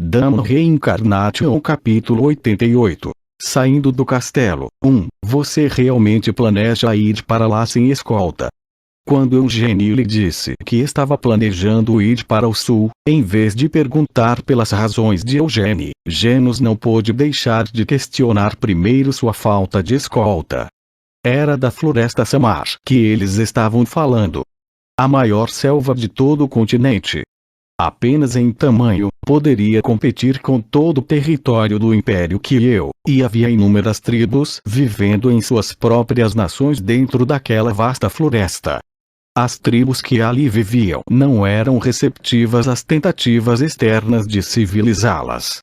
Damon Reincarnation capítulo 88. Saindo do castelo. Você realmente planeja ir para lá sem escolta? Quando Eugênio lhe disse que estava planejando ir para o sul, em vez de perguntar pelas razões de Eugênio, Genos não pôde deixar de questionar primeiro sua falta de escolta. Era da Floresta Samar que eles estavam falando. A maior selva de todo o continente. Apenas em tamanho, poderia competir com todo o território do Império Kieu, e havia inúmeras tribos vivendo em suas próprias nações dentro daquela vasta floresta. As tribos que ali viviam não eram receptivas às tentativas externas de civilizá-las.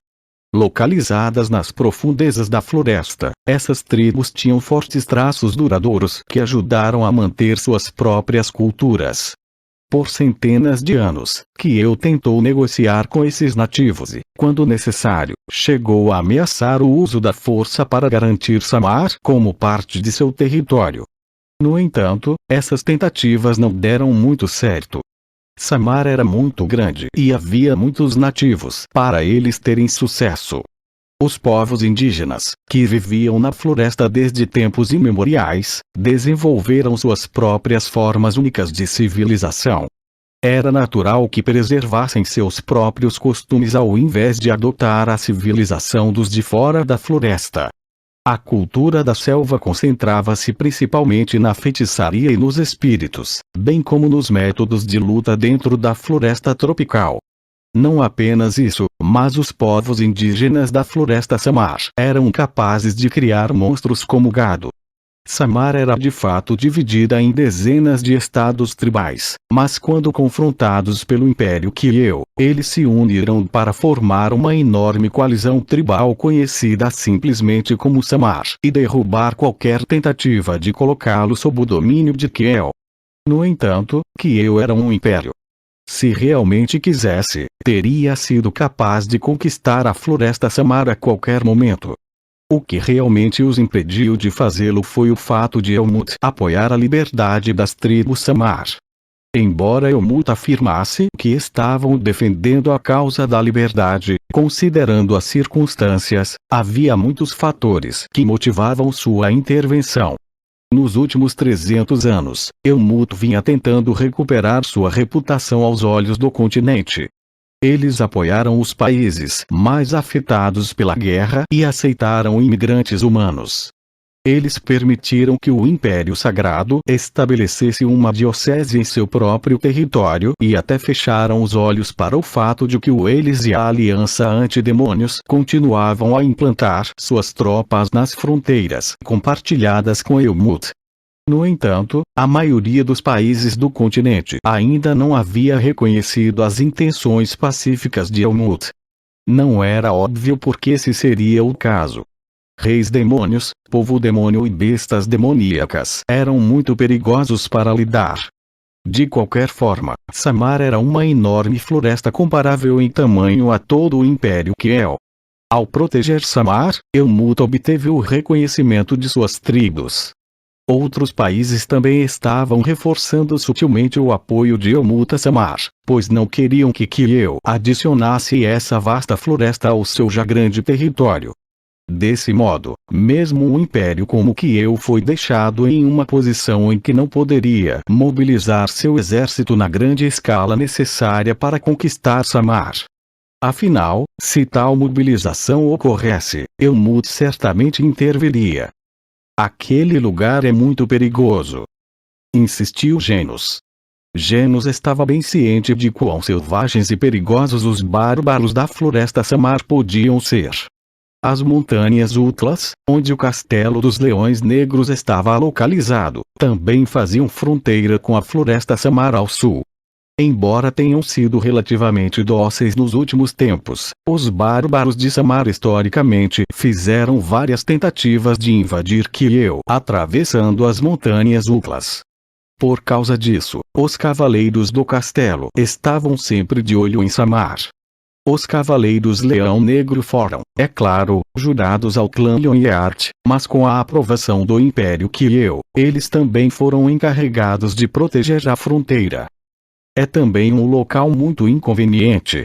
Localizadas nas profundezas da floresta, essas tribos tinham fortes traços duradouros que ajudaram a manter suas próprias culturas. Por centenas de anos, Kieu tentou negociar com esses nativos e, quando necessário, chegou a ameaçar o uso da força para garantir Samar como parte de seu território. No entanto, essas tentativas não deram muito certo. Samar era muito grande e havia muitos nativos para eles terem sucesso. Os povos indígenas, que viviam na floresta desde tempos imemoriais, desenvolveram suas próprias formas únicas de civilização. Era natural que preservassem seus próprios costumes ao invés de adotar a civilização dos de fora da floresta. A cultura da selva concentrava-se principalmente na feitiçaria e nos espíritos, bem como nos métodos de luta dentro da floresta tropical. Não apenas isso, mas os povos indígenas da Floresta Samar eram capazes de criar monstros como gado. Samar era de fato dividida em dezenas de estados tribais, mas quando confrontados pelo Império Kieu, eles se uniram para formar uma enorme coalizão tribal conhecida simplesmente como Samar e derrubar qualquer tentativa de colocá-lo sob o domínio de Kieu. No entanto, Kieu era um império. Se realmente quisesse, teria sido capaz de conquistar a Floresta Samar a qualquer momento. O que realmente os impediu de fazê-lo foi o fato de Elmut apoiar a liberdade das tribos Samar. Embora Elmut afirmasse que estavam defendendo a causa da liberdade, considerando as circunstâncias, havia muitos fatores que motivavam sua intervenção. Nos últimos 300 anos, Elmut vinha tentando recuperar sua reputação aos olhos do continente. Eles apoiaram os países mais afetados pela guerra e aceitaram imigrantes humanos. Eles permitiram que o Império Sagrado estabelecesse uma diocese em seu próprio território e até fecharam os olhos para o fato de que eles e a Aliança Antidemônios continuavam a implantar suas tropas nas fronteiras compartilhadas com Elmut. No entanto, a maioria dos países do continente ainda não havia reconhecido as intenções pacíficas de Elmut. Não era óbvio porque esse seria o caso. Reis demônios, povo demônio e bestas demoníacas eram muito perigosos para lidar. De qualquer forma, Samar era uma enorme floresta comparável em tamanho a todo o Império Kieu. Ao proteger Samar, Elmut obteve o reconhecimento de suas tribos. Outros países também estavam reforçando sutilmente o apoio de Elmut a Samar, pois não queriam que Kieu adicionasse essa vasta floresta ao seu já grande território. Desse modo, mesmo um império como Kieu foi deixado em uma posição em que não poderia mobilizar seu exército na grande escala necessária para conquistar Samar. Afinal, se tal mobilização ocorresse, Elmut certamente interviria. Aquele lugar é muito perigoso, insistiu Genos. Genos estava bem ciente de quão selvagens e perigosos os bárbaros da Floresta Samar podiam ser. As montanhas Utlas, onde o Castelo dos Leões Negros estava localizado, também faziam fronteira com a Floresta Samar ao sul. Embora tenham sido relativamente dóceis nos últimos tempos, os bárbaros de Samar historicamente fizeram várias tentativas de invadir Kieu atravessando as montanhas Utlas. Por causa disso, os cavaleiros do castelo estavam sempre de olho em Samar. Os Cavaleiros Leão Negro foram, é claro, jurados ao clã Lionheart, mas com a aprovação do Império Kieu, eles também foram encarregados de proteger a fronteira. É também um local muito inconveniente.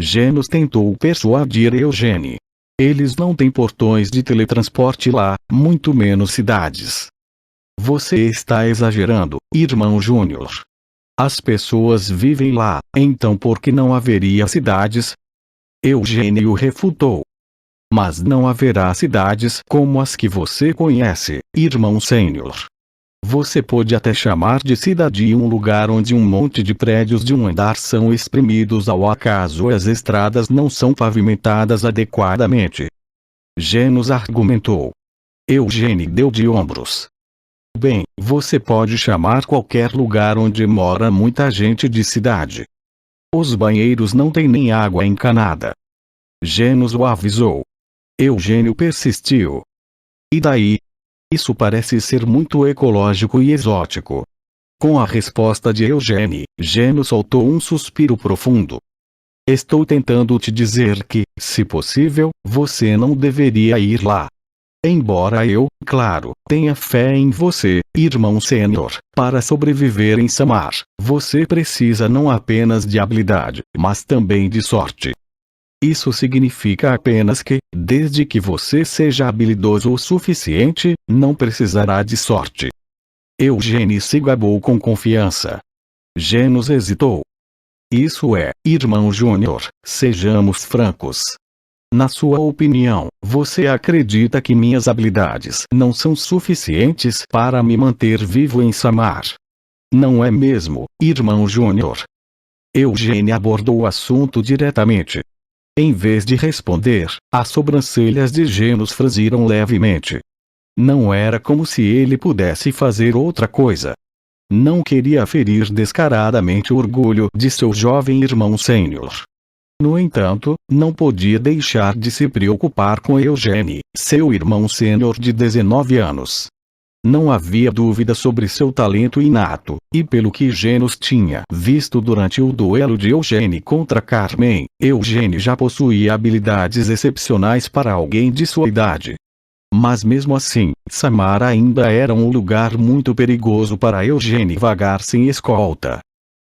Genos tentou persuadir Eugênio. Eles não têm portões de teletransporte lá, muito menos cidades. Você está exagerando, irmão Júnior. As pessoas vivem lá, então por que não haveria cidades? Eugênio refutou. Mas não haverá cidades como as que você conhece, irmão Sênior. Você pode até chamar de cidade um lugar onde um monte de prédios de um andar são espremidos ao acaso e as estradas não são pavimentadas adequadamente. Genos argumentou. Eugênio deu de ombros. Bem, você pode chamar qualquer lugar onde mora muita gente de cidade. Os banheiros não têm nem água encanada. Genos o avisou. Eugênio persistiu. E daí? Isso parece ser muito ecológico e exótico. Com a resposta de Eugênio, Genos soltou um suspiro profundo. Estou tentando te dizer que, se possível, você não deveria ir lá. Embora eu, claro, tenha fé em você, irmão Sênior, para sobreviver em Samar, você precisa não apenas de habilidade, mas também de sorte. Isso significa apenas que, desde que você seja habilidoso o suficiente, não precisará de sorte. Eugênio se gabou com confiança. Genos hesitou. Isso é, irmão Júnior, sejamos francos. Na sua opinião, você acredita que minhas habilidades não são suficientes para me manter vivo em Samar? Não é mesmo, irmão Júnior? Eugênio abordou o assunto diretamente. Em vez de responder, as sobrancelhas de Genos franziram levemente. Não era como se ele pudesse fazer outra coisa. Não queria ferir descaradamente o orgulho de seu jovem irmão Sênior. No entanto, não podia deixar de se preocupar com Eugênio, seu irmão Sênior de 19 anos. Não havia dúvida sobre seu talento inato, e pelo que Genos tinha visto durante o duelo de Eugênio contra Carmen, Eugênio já possuía habilidades excepcionais para alguém de sua idade. Mas mesmo assim, Samar ainda era um lugar muito perigoso para Eugênio vagar sem escolta.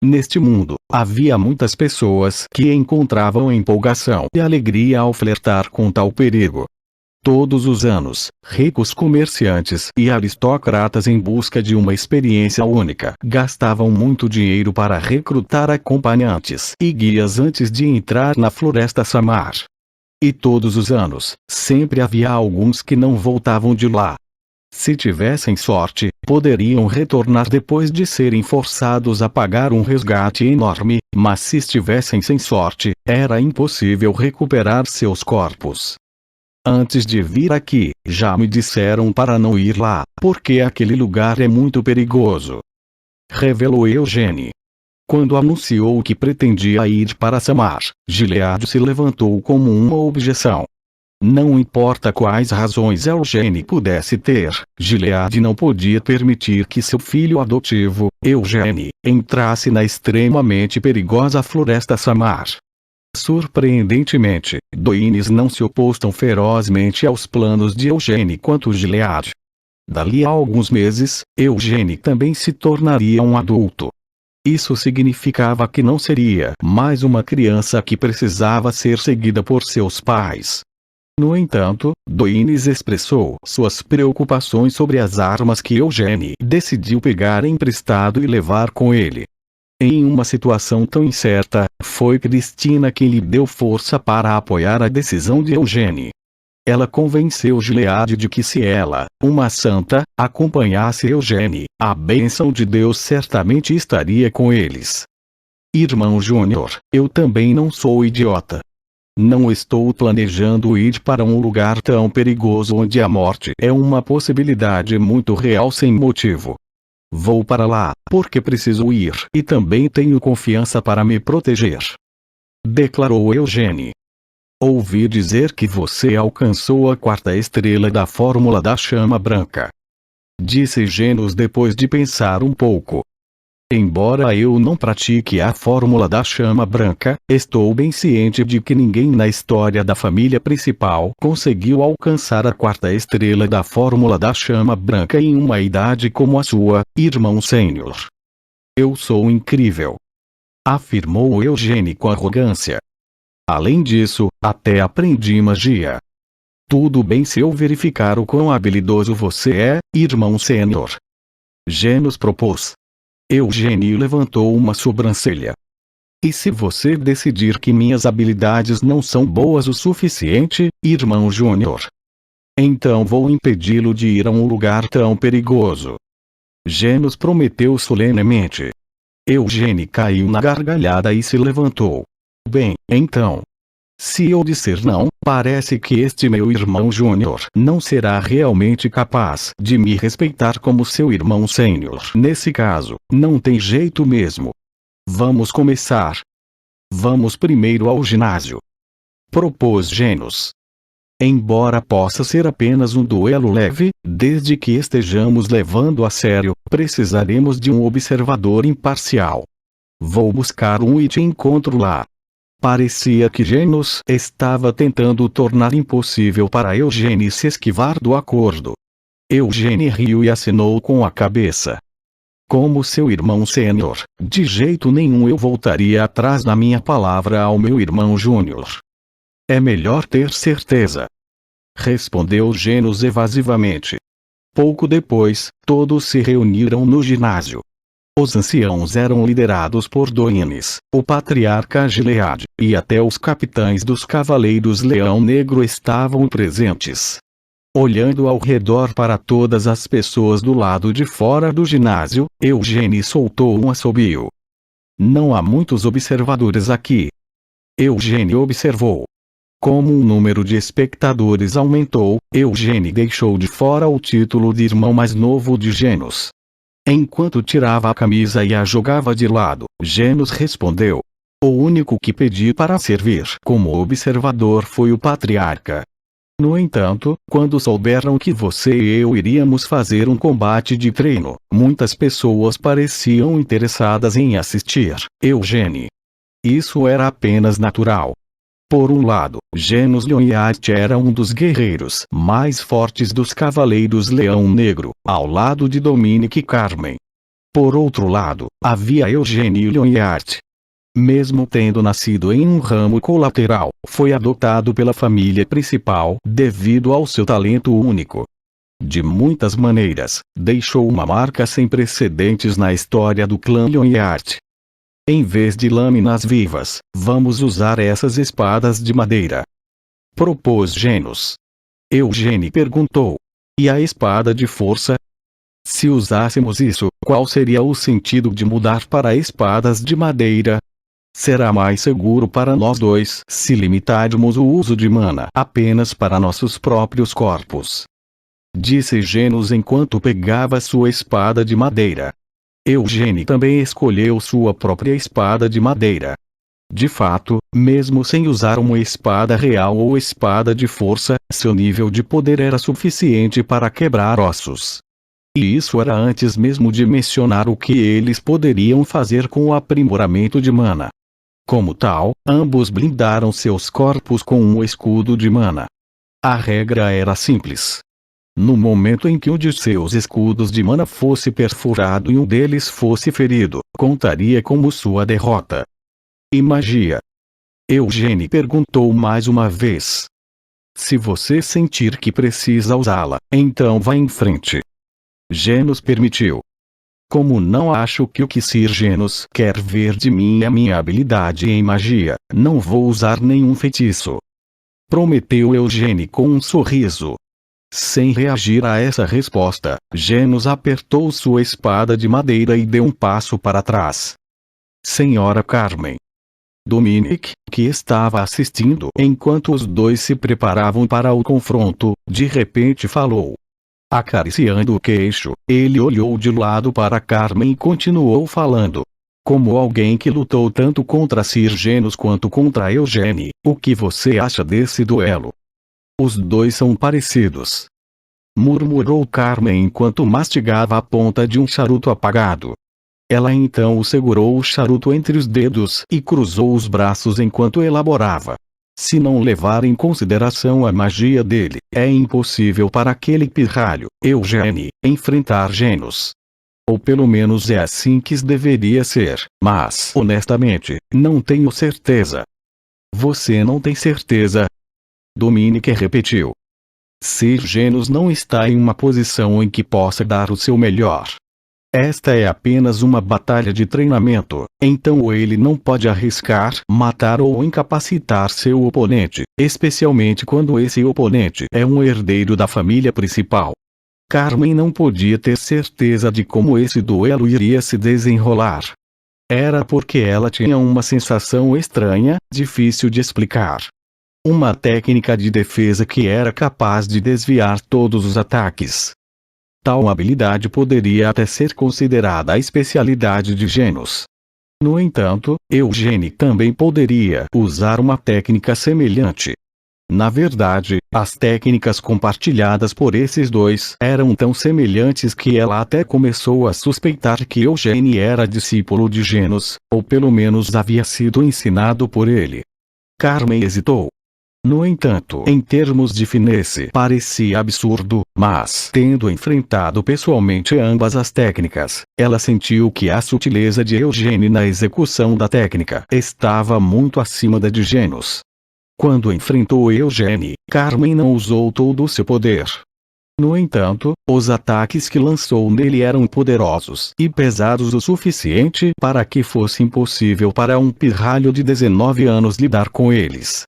Neste mundo, havia muitas pessoas que encontravam empolgação e alegria ao flertar com tal perigo. Todos os anos, ricos comerciantes e aristocratas em busca de uma experiência única gastavam muito dinheiro para recrutar acompanhantes e guias antes de entrar na floresta Samar. E todos os anos, sempre havia alguns que não voltavam de lá. Se tivessem sorte, poderiam retornar depois de serem forçados a pagar um resgate enorme, mas se estivessem sem sorte, era impossível recuperar seus corpos. Antes de vir aqui, já me disseram para não ir lá, porque aquele lugar é muito perigoso. Revelou Eugênio. Quando anunciou que pretendia ir para Samar, Gilead se levantou como uma objeção. Não importa quais razões Eugênio pudesse ter, Gilead não podia permitir que seu filho adotivo, Eugênio, entrasse na extremamente perigosa floresta Samar. Surpreendentemente, Doines não se opôs tão ferozmente aos planos de Eugênio quanto Gilead. Dali a alguns meses, Eugênio também se tornaria um adulto. Isso significava que não seria mais uma criança que precisava ser seguida por seus pais. No entanto, Doines expressou suas preocupações sobre as armas que Eugênio decidiu pegar emprestado e levar com ele. Em uma situação tão incerta, foi Cristina quem lhe deu força para apoiar a decisão de Eugênio. Ela convenceu Gilead de que se ela, uma santa, acompanhasse Eugênio, a bênção de Deus certamente estaria com eles. Irmão Júnior, eu também não sou idiota. Não estou planejando ir para um lugar tão perigoso onde a morte é uma possibilidade muito real sem motivo. Vou para lá, porque preciso ir e também tenho confiança para me proteger. Declarou Eugênio. Ouvi dizer que você alcançou a 4ª estrela da Fórmula da Chama Branca. Disse Genos depois de pensar um pouco. Embora eu não pratique a Fórmula da Chama Branca, estou bem ciente de que ninguém na história da família principal conseguiu alcançar a 4ª estrela da Fórmula da Chama Branca em uma idade como a sua, irmão Sênior. Eu sou incrível. Afirmou Eugênio com arrogância. Além disso, até aprendi magia. Tudo bem se eu verificar o quão habilidoso você é, irmão sênior? Genos propôs. Eugênio levantou uma sobrancelha. E se você decidir que minhas habilidades não são boas o suficiente, irmão júnior? Então vou impedi-lo de ir a um lugar tão perigoso. Genos prometeu solenemente. Eugênio caiu na gargalhada e se levantou. Bem, então. Se eu disser não, parece que este meu irmão júnior não será realmente capaz de me respeitar como seu irmão sênior. Nesse caso, não tem jeito mesmo. Vamos começar. Vamos primeiro ao ginásio. Propôs Genos. Embora possa ser apenas um duelo leve, desde que estejamos levando a sério, precisaremos de um observador imparcial. Vou buscar um e te encontro lá. Parecia que Genos estava tentando tornar impossível para Eugênio se esquivar do acordo. Eugênio riu e acenou com a cabeça. Como seu irmão sênior, de jeito nenhum eu voltaria atrás na minha palavra ao meu irmão júnior. É melhor ter certeza. Respondeu Genos evasivamente. Pouco depois, todos se reuniram no ginásio. Os anciãos eram liderados por Doines, o patriarca Gilead, e até os capitães dos Cavaleiros Leão Negro estavam presentes. Olhando ao redor para todas as pessoas do lado de fora do ginásio, Eugênio soltou um assobio. Não há muitos observadores aqui. Eugênio observou. Como o número de espectadores aumentou, Eugênio deixou de fora o título de irmão mais novo de Genos. Enquanto tirava a camisa e a jogava de lado, Genos respondeu. O único que pedi para servir como observador foi o patriarca. No entanto, quando souberam que você e eu iríamos fazer um combate de treino, muitas pessoas pareciam interessadas em assistir, Eugênio. Isso era apenas natural. Por um lado, Genos Lionheart era um dos guerreiros mais fortes dos Cavaleiros Leão Negro, ao lado de Dominic e Carmen. Por outro lado, havia Eugênio Lionheart. Mesmo tendo nascido em um ramo colateral, foi adotado pela família principal devido ao seu talento único. De muitas maneiras, deixou uma marca sem precedentes na história do clã Lionheart. Em vez de lâminas vivas, vamos usar essas espadas de madeira. Propôs Genos. Eugênio perguntou. E a espada de força? Se usássemos isso, qual seria o sentido de mudar para espadas de madeira? Será mais seguro para nós dois se limitarmos o uso de mana apenas para nossos próprios corpos. Disse Genos enquanto pegava sua espada de madeira. Eugênio também escolheu sua própria espada de madeira. De fato, mesmo sem usar uma espada real ou espada de força, seu nível de poder era suficiente para quebrar ossos. E isso era antes mesmo de mencionar o que eles poderiam fazer com o aprimoramento de mana. Como tal, ambos blindaram seus corpos com um escudo de mana. A regra era simples. No momento em que um de seus escudos de mana fosse perfurado e um deles fosse ferido, contaria como sua derrota. E magia? Eugênio perguntou mais uma vez. Se você sentir que precisa usá-la, então vá em frente. Genos permitiu. Como não acho que o que Sir Genos quer ver de mim é minha habilidade em magia, não vou usar nenhum feitiço. Prometeu Eugênio com um sorriso. Sem reagir a essa resposta, Genos apertou sua espada de madeira e deu um passo para trás. Senhora Carmen. Dominic, que estava assistindo enquanto os dois se preparavam para o confronto, de repente falou. Acariciando o queixo, ele olhou de lado para Carmen e continuou falando. Como alguém que lutou tanto contra Sir Genos quanto contra Eugênio, o que você acha desse duelo? Os dois são parecidos. Murmurou Carmen enquanto mastigava a ponta de um charuto apagado. Ela então segurou o charuto entre os dedos e cruzou os braços enquanto elaborava. Se não levar em consideração a magia dele, é impossível para aquele pirralho, Eugênio, enfrentar Genos. Ou pelo menos é assim que deveria ser, mas honestamente, não tenho certeza. Você não tem certeza? Dominic repetiu. Se Genos não está em uma posição em que possa dar o seu melhor. Esta é apenas uma batalha de treinamento, então ele não pode arriscar matar ou incapacitar seu oponente, especialmente quando esse oponente é um herdeiro da família principal. Carmen não podia ter certeza de como esse duelo iria se desenrolar. Era porque ela tinha uma sensação estranha, difícil de explicar. Uma técnica de defesa que era capaz de desviar todos os ataques. Tal habilidade poderia até ser considerada a especialidade de Genos. No entanto, Eugênio também poderia usar uma técnica semelhante. Na verdade, as técnicas compartilhadas por esses dois eram tão semelhantes que ela até começou a suspeitar que Eugênio era discípulo de Genos, ou pelo menos havia sido ensinado por ele. Carmen hesitou. No entanto, em termos de finesse, parecia absurdo, mas, tendo enfrentado pessoalmente ambas as técnicas, ela sentiu que a sutileza de Eugênio na execução da técnica estava muito acima da de Genos. Quando enfrentou Eugênio, Carmen não usou todo o seu poder. No entanto, os ataques que lançou nele eram poderosos e pesados o suficiente para que fosse impossível para um pirralho de 19 anos lidar com eles.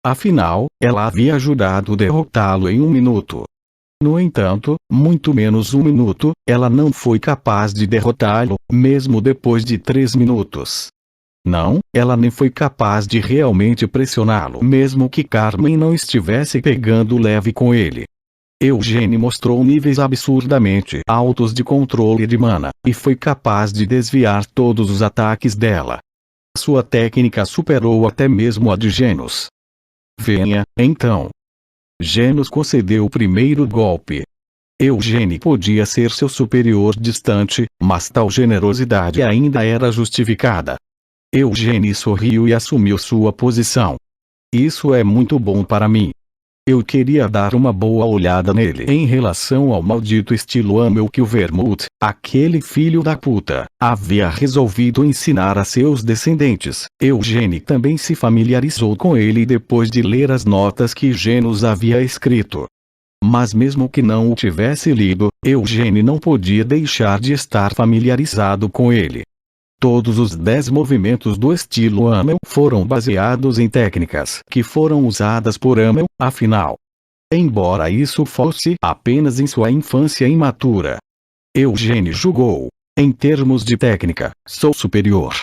Afinal, ela havia ajudado a derrotá-lo em 1 minuto. No entanto, muito menos 1 minuto, ela não foi capaz de derrotá-lo, mesmo depois de 3 minutos. Não, ela nem foi capaz de realmente pressioná-lo, mesmo que Carmen não estivesse pegando leve com ele. Eugênio mostrou níveis absurdamente altos de controle de mana, e foi capaz de desviar todos os ataques dela. Sua técnica superou até mesmo a de Genos. Venha, então. Genos concedeu o primeiro golpe. Eugênio podia ser seu superior distante, mas tal generosidade ainda era justificada. Eugênio sorriu e assumiu sua posição. Isso é muito bom para mim. Eu queria dar uma boa olhada nele em relação ao maldito estilo Amel que o Vermouth, aquele filho da puta, havia resolvido ensinar a seus descendentes. Eugênio também se familiarizou com ele depois de ler as notas que Genos havia escrito. Mas mesmo que não o tivesse lido, Eugênio não podia deixar de estar familiarizado com ele. Todos os 10 movimentos do estilo Amel foram baseados em técnicas que foram usadas por Amel, afinal. Embora isso fosse apenas em sua infância imatura. Eugênio julgou. Em termos de técnica, sou superior.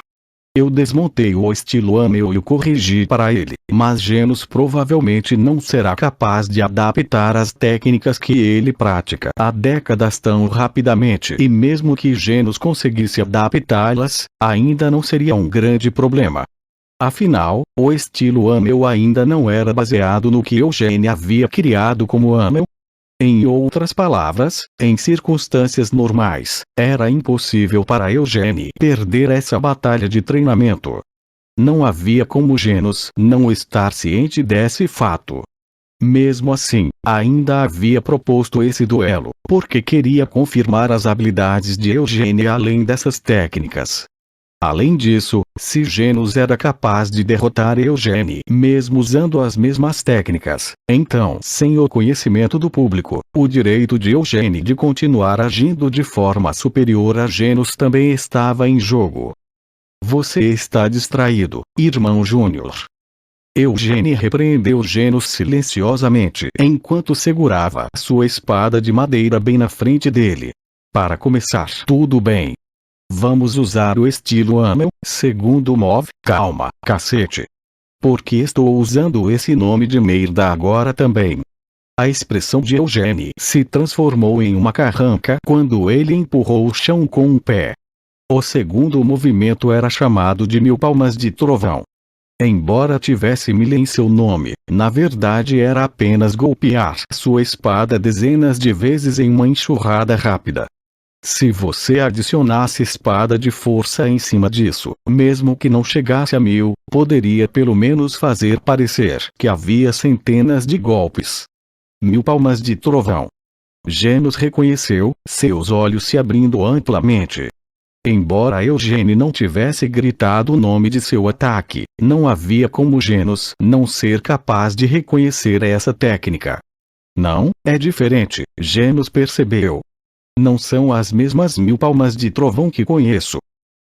Eu desmontei o estilo Amel e o corrigi para ele, mas Genos provavelmente não será capaz de adaptar as técnicas que ele pratica há décadas tão rapidamente, e mesmo que Genos conseguisse adaptá-las, ainda não seria um grande problema. Afinal, o estilo Amel ainda não era baseado no que Eugênio havia criado como Amel. Em outras palavras, em circunstâncias normais, era impossível para Eugênio perder essa batalha de treinamento. Não havia como Genos não estar ciente desse fato. Mesmo assim, ainda havia proposto esse duelo, porque queria confirmar as habilidades de Eugênio além dessas técnicas. Além disso, se Genos era capaz de derrotar Eugênio mesmo usando as mesmas técnicas, então, sem o conhecimento do público, o direito de Eugênio de continuar agindo de forma superior a Genos também estava em jogo. Você está distraído, irmão Júnior. Eugênio repreendeu Genos silenciosamente enquanto segurava sua espada de madeira bem na frente dele. Para começar, tudo bem. Vamos usar o estilo Amel, segundo Move. Calma, cacete. Porque estou usando esse nome de merda agora também. A expressão de Eugênio se transformou em uma carranca quando ele empurrou o chão com um pé. O segundo movimento era chamado de 1000 palmas de trovão. Embora tivesse 1000 em seu nome, na verdade era apenas golpear sua espada dezenas de vezes em uma enxurrada rápida. Se você adicionasse espada de força em cima disso, mesmo que não chegasse a 1000, poderia pelo menos fazer parecer que havia centenas de golpes. 1000 palmas de trovão. Genos reconheceu, seus olhos se abrindo amplamente. Embora Eugênio não tivesse gritado o nome de seu ataque, não havia como Genos não ser capaz de reconhecer essa técnica. Não, é diferente, Genos percebeu. Não são as mesmas 1000 palmas de trovão que conheço.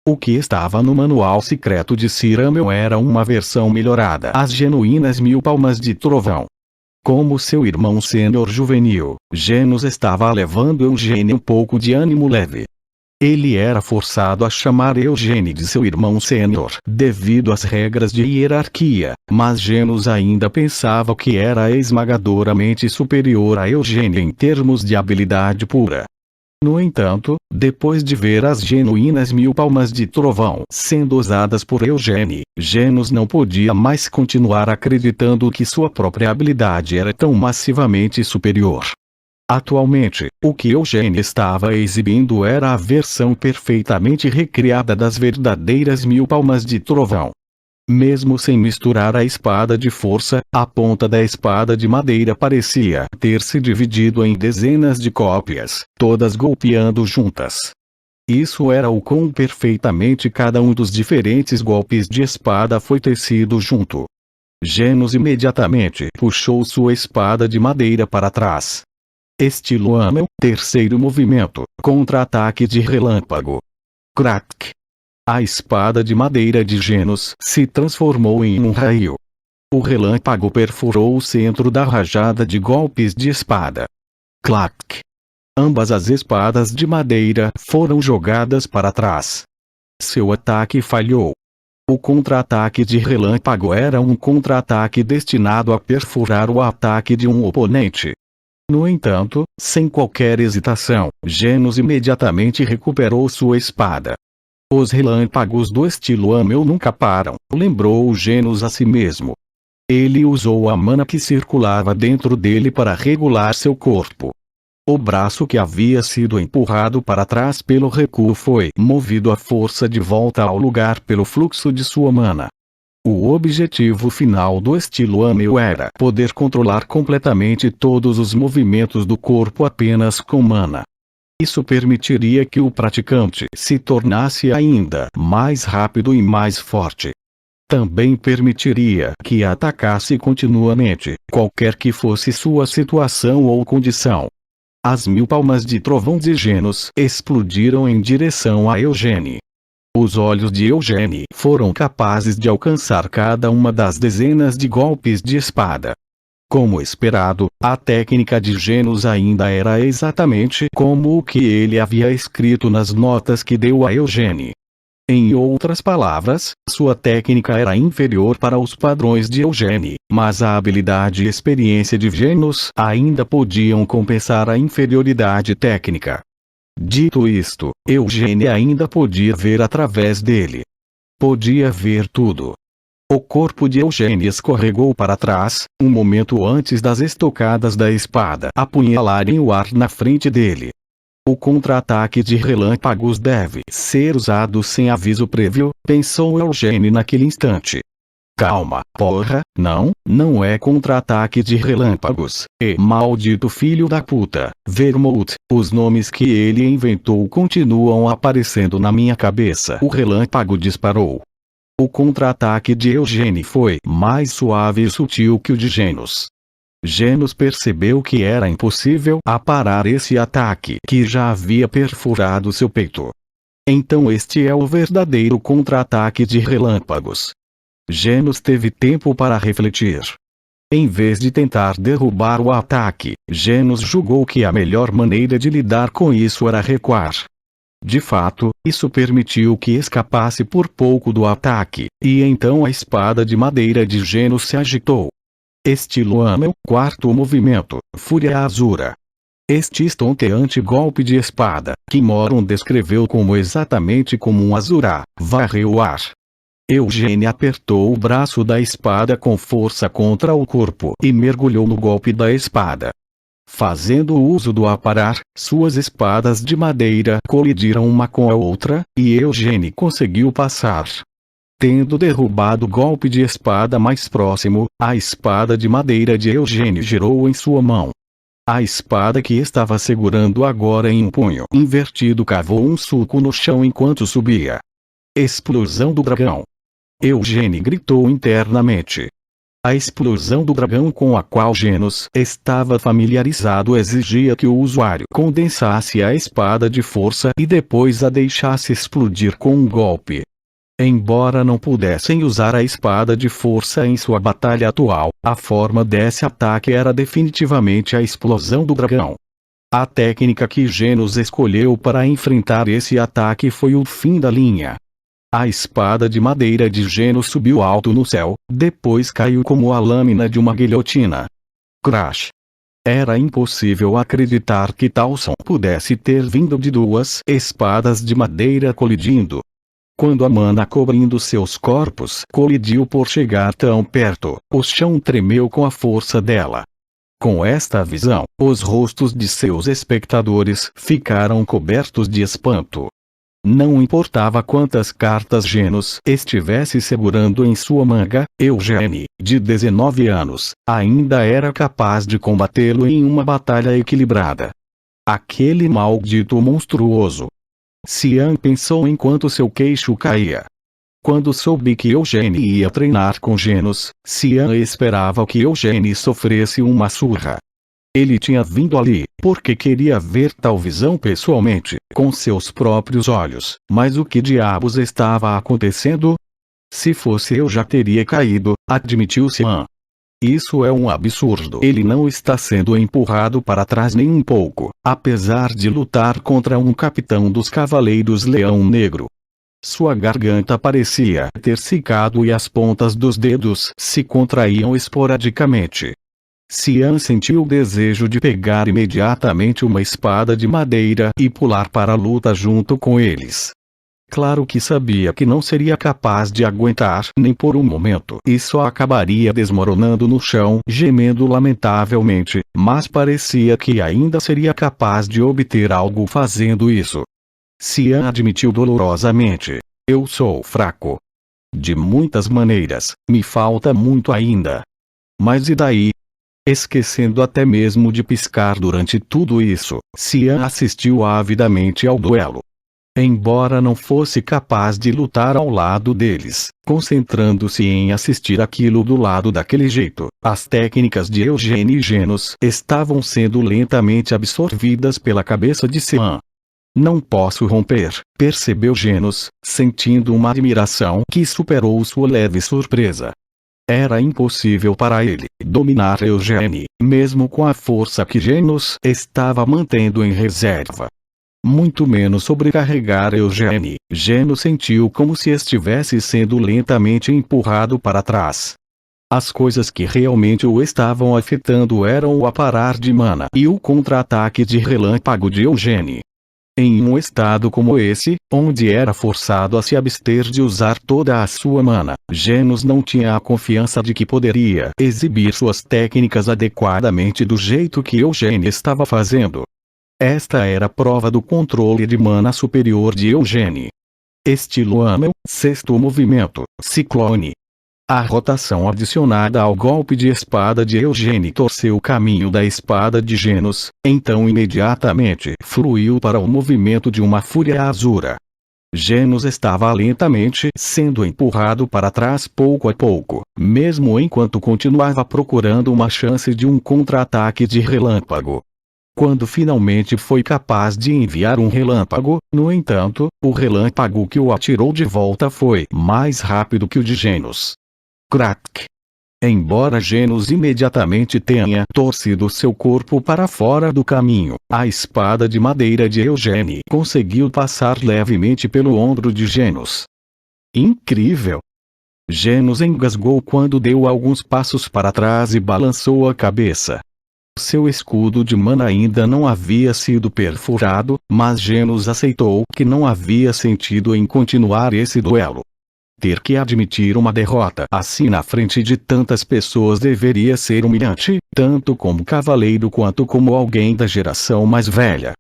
O que estava no manual secreto de Cyrano era uma versão melhorada. As genuínas 1000 palmas de trovão. Como seu irmão sênior juvenil, Genos estava levando Eugênio um pouco de ânimo leve. Ele era forçado a chamar Eugênio de seu irmão sênior devido às regras de hierarquia, mas Genos ainda pensava que era esmagadoramente superior a Eugênio em termos de habilidade pura. No entanto, depois de ver as genuínas 1000 palmas de trovão sendo usadas por Eugênio, Genos não podia mais continuar acreditando que sua própria habilidade era tão massivamente superior. Atualmente, o que Eugênio estava exibindo era a versão perfeitamente recriada das verdadeiras 1000 palmas de trovão. Mesmo sem misturar a espada de força, a ponta da espada de madeira parecia ter se dividido em dezenas de cópias, todas golpeando juntas. Isso era o quão perfeitamente cada um dos diferentes golpes de espada foi tecido junto. Genos imediatamente puxou sua espada de madeira para trás. Estilo Amel, terceiro movimento, contra-ataque de relâmpago. Crack! A espada de madeira de Genos se transformou em um raio. O relâmpago perfurou o centro da rajada de golpes de espada. Clac! Ambas as espadas de madeira foram jogadas para trás. Seu ataque falhou. O contra-ataque de relâmpago era um contra-ataque destinado a perfurar o ataque de um oponente. No entanto, sem qualquer hesitação, Genos imediatamente recuperou sua espada. Os relâmpagos do estilo Amel nunca param, lembrou Genos a si mesmo. Ele usou a mana que circulava dentro dele para regular seu corpo. O braço que havia sido empurrado para trás pelo recuo foi movido à força de volta ao lugar pelo fluxo de sua mana. O objetivo final do estilo Amel era poder controlar completamente todos os movimentos do corpo apenas com mana. Isso permitiria que o praticante se tornasse ainda mais rápido e mais forte. Também permitiria que atacasse continuamente, qualquer que fosse sua situação ou condição. As 1000 palmas de trovão de Genos explodiram em direção a Eugênio. Os olhos de Eugênio foram capazes de alcançar cada uma das dezenas de golpes de espada. Como esperado, a técnica de Genos ainda era exatamente como o que ele havia escrito nas notas que deu a Eugênio. Em outras palavras, sua técnica era inferior para os padrões de Eugênio, mas a habilidade e experiência de Genos ainda podiam compensar a inferioridade técnica. Dito isto, Eugênio ainda podia ver através dele. Podia ver tudo. O corpo de Eugênio escorregou para trás, um momento antes das estocadas da espada apunhalarem o ar na frente dele. O contra-ataque de relâmpagos deve ser usado sem aviso prévio, pensou Eugênio naquele instante. Calma, porra, não é contra-ataque de relâmpagos, maldito filho da puta, Vermouth, os nomes que ele inventou continuam aparecendo na minha cabeça. O relâmpago disparou. O contra-ataque de Eugênio foi mais suave e sutil que o de Genos. Genos percebeu que era impossível aparar esse ataque que já havia perfurado seu peito. Então este é o verdadeiro contra-ataque de relâmpagos. Genos teve tempo para refletir. Em vez de tentar derrubar o ataque, Genos julgou que a melhor maneira de lidar com isso era recuar. De fato, isso permitiu que escapasse por pouco do ataque, e então a espada de madeira de Genos se agitou. Estilo Amel, quarto movimento, Fúria Azura. Este estonteante golpe de espada, que Moron descreveu como exatamente como um azurá, varreu o ar. Eugênio apertou o braço da espada com força contra o corpo e mergulhou no golpe da espada. Fazendo uso do aparar, suas espadas de madeira colidiram uma com a outra, e Eugênio conseguiu passar. Tendo derrubado o golpe de espada mais próximo, a espada de madeira de Eugênio girou em sua mão. A espada que estava segurando agora em um punho invertido cavou um sulco no chão enquanto subia. Explosão do dragão! Eugênio gritou internamente. A explosão do dragão com a qual Genos estava familiarizado exigia que o usuário condensasse a espada de força e depois a deixasse explodir com um golpe. Embora não pudessem usar a espada de força em sua batalha atual, a forma desse ataque era definitivamente a explosão do dragão. A técnica que Genos escolheu para enfrentar esse ataque foi o fim da linha. A espada de madeira de Genos subiu alto no céu, depois caiu como a lâmina de uma guilhotina. Crash! Era impossível acreditar que tal som pudesse ter vindo de duas espadas de madeira colidindo. Quando a mana cobrindo seus corpos colidiu por chegar tão perto, o chão tremeu com a força dela. Com esta visão, os rostos de seus espectadores ficaram cobertos de espanto. Não importava quantas cartas Genos estivesse segurando em sua manga, Eugênio, de 19 anos, ainda era capaz de combatê-lo em uma batalha equilibrada. Aquele maldito monstruoso! Cian pensou enquanto seu queixo caía. Quando soube que Eugênio ia treinar com Genos, Cian esperava que Eugênio sofresse uma surra. Ele tinha vindo ali, porque queria ver tal visão pessoalmente, com seus próprios olhos, mas o que diabos estava acontecendo? Se fosse eu já teria caído, admitiu Cian. Isso é um absurdo. Ele não está sendo empurrado para trás nem um pouco, apesar de lutar contra um capitão dos Cavaleiros Leão Negro. Sua garganta parecia ter secado e as pontas dos dedos se contraíam esporadicamente. Cian sentiu o desejo de pegar imediatamente uma espada de madeira e pular para a luta junto com eles. Claro que sabia que não seria capaz de aguentar nem por um momento e só acabaria desmoronando no chão gemendo lamentavelmente, mas parecia que ainda seria capaz de obter algo fazendo isso. Cian admitiu dolorosamente: eu sou fraco. De muitas maneiras, me falta muito ainda. Mas e daí? Esquecendo até mesmo de piscar durante tudo isso, Cian assistiu avidamente ao duelo. Embora não fosse capaz de lutar ao lado deles, concentrando-se em assistir aquilo do lado daquele jeito, as técnicas de Eugênio e Genos estavam sendo lentamente absorvidas pela cabeça de Cian. Não posso romper, percebeu Genos, sentindo uma admiração que superou sua leve surpresa. Era impossível para ele dominar Eugênio, mesmo com a força que Genos estava mantendo em reserva. Muito menos sobrecarregar Eugênio. Genos sentiu como se estivesse sendo lentamente empurrado para trás. As coisas que realmente o estavam afetando eram o aparar de mana e o contra-ataque de relâmpago de Eugênio. Em um estado como esse, onde era forçado a se abster de usar toda a sua mana, Genos não tinha a confiança de que poderia exibir suas técnicas adequadamente do jeito que Eugênio estava fazendo. Esta era a prova do controle de mana superior de Eugênio. Estilo Amel, sexto movimento, Ciclone. A rotação adicionada ao golpe de espada de Eugênio torceu o caminho da espada de Genos, então imediatamente fluiu para o movimento de uma fúria azura. Genos estava lentamente sendo empurrado para trás pouco a pouco, mesmo enquanto continuava procurando uma chance de um contra-ataque de relâmpago. Quando finalmente foi capaz de enviar um relâmpago, no entanto, o relâmpago que o atirou de volta foi mais rápido que o de Genos. Crack! Embora Genos imediatamente tenha torcido seu corpo para fora do caminho, a espada de madeira de Eugênio conseguiu passar levemente pelo ombro de Genos. Incrível! Genos engasgou quando deu alguns passos para trás e balançou a cabeça. Seu escudo de mana ainda não havia sido perfurado, mas Genos aceitou que não havia sentido em continuar esse duelo. Ter que admitir uma derrota assim na frente de tantas pessoas deveria ser humilhante, tanto como cavaleiro quanto como alguém da geração mais velha.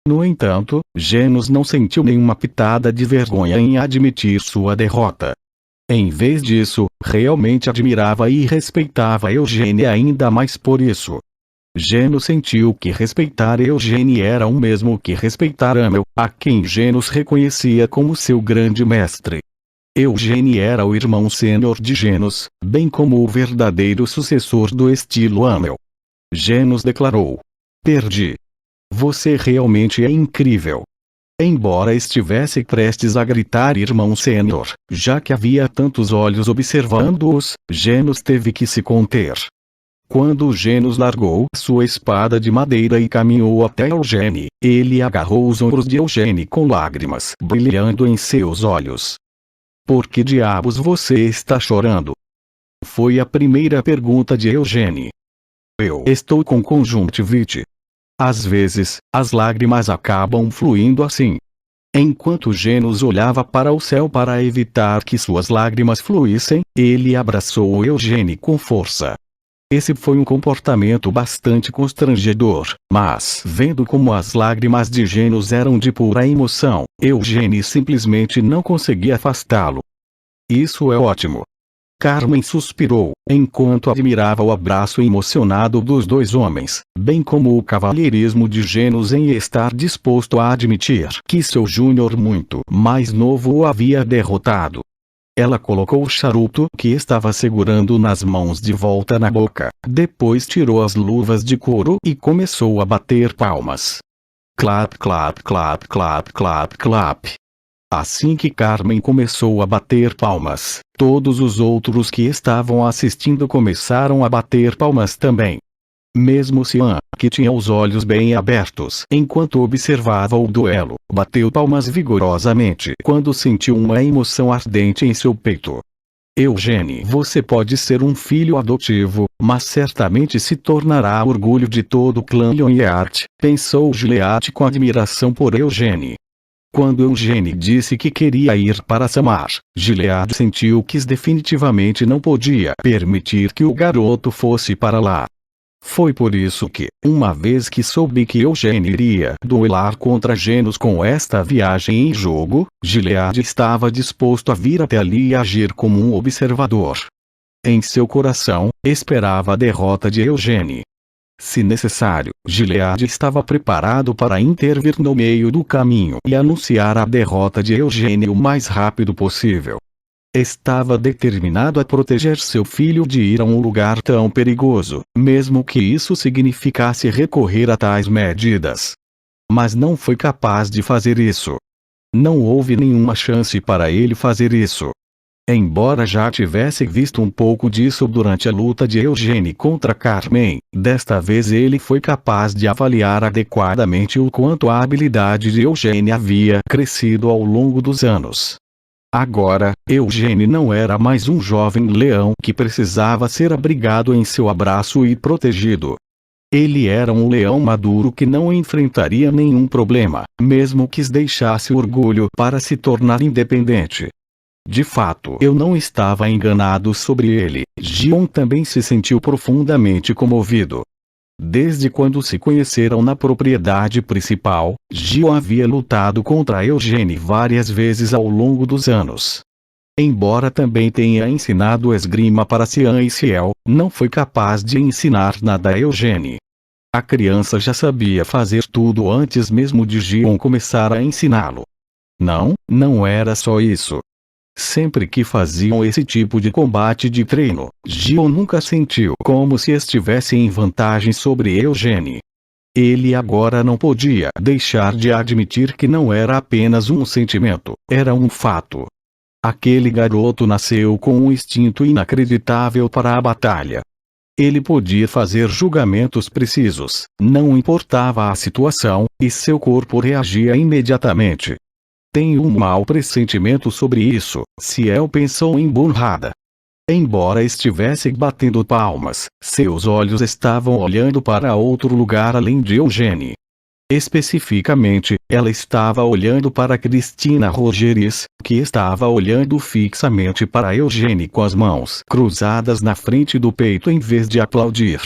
No entanto, Genos não sentiu nenhuma pitada de vergonha em admitir sua derrota. Em vez disso, realmente admirava e respeitava Eugênio ainda mais por isso. Geno sentiu que respeitar Eugênio era o mesmo que respeitar Amel, a quem Genos reconhecia como seu grande mestre. Eugênio era o irmão sênior de Genos, bem como o verdadeiro sucessor do estilo Amel. Genos declarou: "Perdi. Você realmente é incrível." Embora estivesse prestes a gritar irmão sênior, já que havia tantos olhos observando-os, Genos teve que se conter. Quando Genos largou sua espada de madeira e caminhou até Eugênio, ele agarrou os ombros de Eugênio com lágrimas brilhando em seus olhos. "Por que diabos você está chorando?" foi a primeira pergunta de Eugênio. "Eu estou com conjuntivite. Às vezes, as lágrimas acabam fluindo assim." Enquanto Genos olhava para o céu para evitar que suas lágrimas fluíssem, ele abraçou Eugênio com força. Esse foi um comportamento bastante constrangedor, mas vendo como as lágrimas de Genos eram de pura emoção, Eugênio simplesmente não conseguia afastá-lo. "Isso é ótimo." Carmen suspirou, enquanto admirava o abraço emocionado dos dois homens, bem como o cavalheirismo de Genos em estar disposto a admitir que seu júnior muito mais novo o havia derrotado. Ela colocou o charuto que estava segurando nas mãos de volta na boca, depois tirou as luvas de couro e começou a bater palmas. Clap, clap, clap, clap, clap, clap. Assim que Carmen começou a bater palmas, todos os outros que estavam assistindo começaram a bater palmas também. Mesmo Cian, que tinha os olhos bem abertos enquanto observava o duelo, bateu palmas vigorosamente quando sentiu uma emoção ardente em seu peito. "Eugênio, você pode ser um filho adotivo, mas certamente se tornará orgulho de todo o clã Lyonheart", pensou Gilead com admiração por Eugênio. Quando Eugênio disse que queria ir para Samar, Gilead sentiu que definitivamente não podia permitir que o garoto fosse para lá. Foi por isso que, uma vez que soube que Eugênio iria duelar contra Genos com esta viagem em jogo, Gilead estava disposto a vir até ali e agir como um observador. Em seu coração, esperava a derrota de Eugênio. Se necessário, Gilead estava preparado para intervir no meio do caminho e anunciar a derrota de Eugênio o mais rápido possível. Estava determinado a proteger seu filho de ir a um lugar tão perigoso, mesmo que isso significasse recorrer a tais medidas. Mas não foi capaz de fazer isso. Não houve nenhuma chance para ele fazer isso. Embora já tivesse visto um pouco disso durante a luta de Eugênio contra Carmen, desta vez ele foi capaz de avaliar adequadamente o quanto a habilidade de Eugênio havia crescido ao longo dos anos. Agora, Eugênio não era mais um jovem leão que precisava ser abrigado em seu abraço e protegido. Ele era um leão maduro que não enfrentaria nenhum problema, mesmo que deixasse o orgulho para se tornar independente. De fato, eu não estava enganado sobre ele. Gion também se sentiu profundamente comovido. Desde quando se conheceram na propriedade principal, Gion havia lutado contra Eugênio várias vezes ao longo dos anos. Embora também tenha ensinado esgrima para Cian e Ciel, não foi capaz de ensinar nada a Eugênio. A criança já sabia fazer tudo antes mesmo de Gion começar a ensiná-lo. Não era só isso. Sempre que faziam esse tipo de combate de treino, Gion nunca sentiu como se estivesse em vantagem sobre Eugênio. Ele agora não podia deixar de admitir que não era apenas um sentimento, era um fato. Aquele garoto nasceu com um instinto inacreditável para a batalha. Ele podia fazer julgamentos precisos, não importava a situação, e seu corpo reagia imediatamente. Tenho um mau pressentimento sobre isso, Ciel pensou emburrada. Embora estivesse batendo palmas, seus olhos estavam olhando para outro lugar além de Eugênio. Especificamente, ela estava olhando para Cristina Rogeres, que estava olhando fixamente para Eugênio com as mãos cruzadas na frente do peito em vez de aplaudir.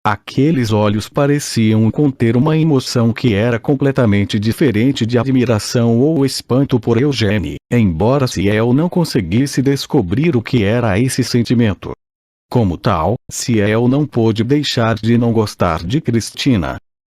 Aqueles olhos pareciam conter uma emoção que era completamente diferente de admiração ou espanto por Eugênio, embora Ciel não conseguisse descobrir o que era esse sentimento. Como tal, Ciel não pôde deixar de não gostar de Cristina.